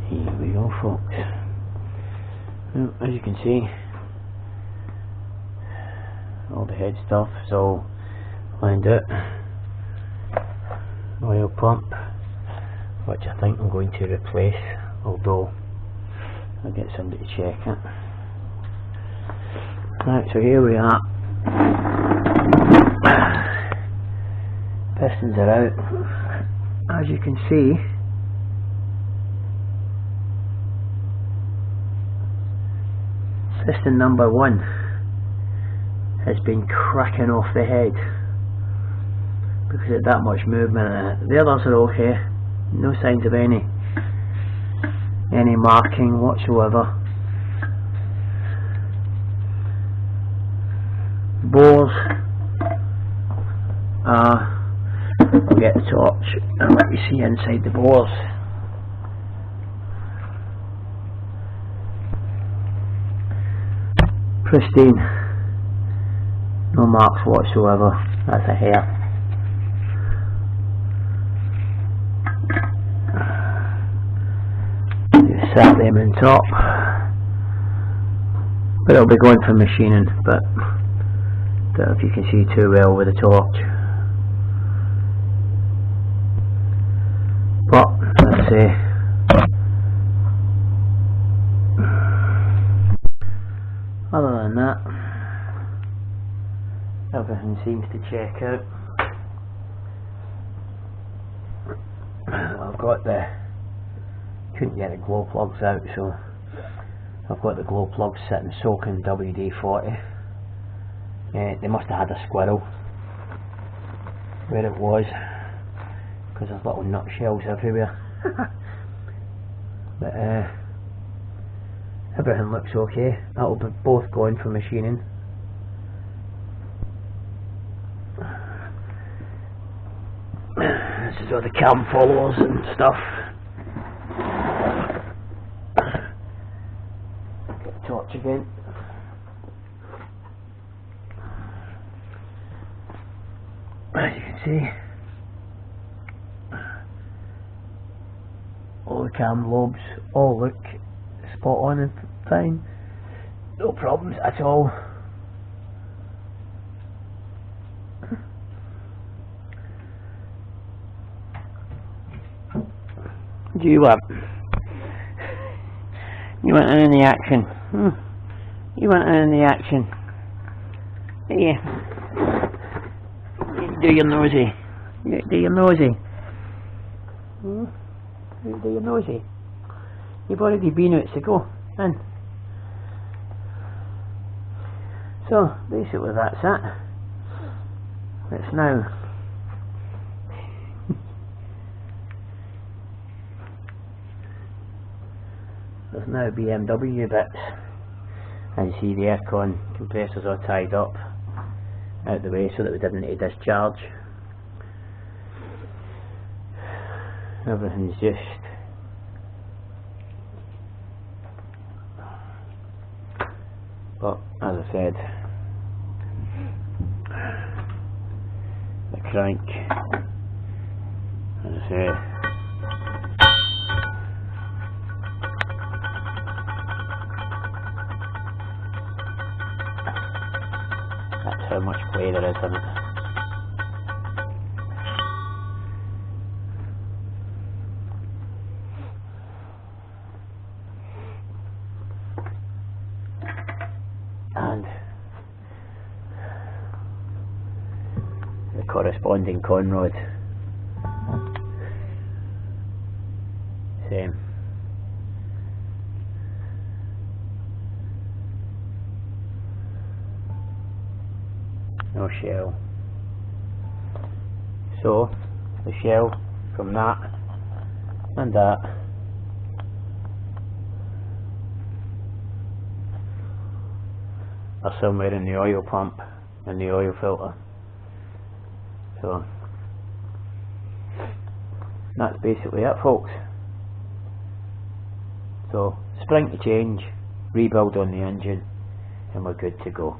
Here we go, folks. Well, as you can see, all the head stuff is all lined out. Oil pump, which I think I'm going to replace, although I'll get somebody to check it. Right, so here we are. Pistons are out. As you can see, piston number 1 has been cracking off the head because of that much movement in it. The others are okay, no signs of any marking whatsoever. Bores are, I'll get the torch and let you see inside the bores. Pristine, no marks whatsoever. That's a hair. Just sat them on top, but it'll be going for machining, but don't know if you can see too well with the torch. But let's see. Other than that, everything seems to check out. I've got couldn't get the glow plugs out, so I've got the glow plugs sitting soaking WD-40. They must have had a squirrel where it was, because there's little nutshells everywhere. But everything looks okay. That'll be both going for machining. This is all the cam followers and stuff. Get the torch again. As you can see, all the cam lobes all look spot on and fine, no problems at all. Do you want in the action? You want in the action? Yeah. Do your nosy. Do your nosy. Do your nosy. You've already been out, so go in. So basically that's it. It's now there's now BMW bits, and you see the aircon compressors are tied up out the way so that we didn't need to discharge. Everything's just but as I said, the crank, as I say, that's how much play there is in it. And the corresponding conrod, same. No shell. So the shell from that and that are somewhere in the oil pump and the oil filter. So that's basically it, folks. So spring to change, rebuild on the engine, and we're good to go.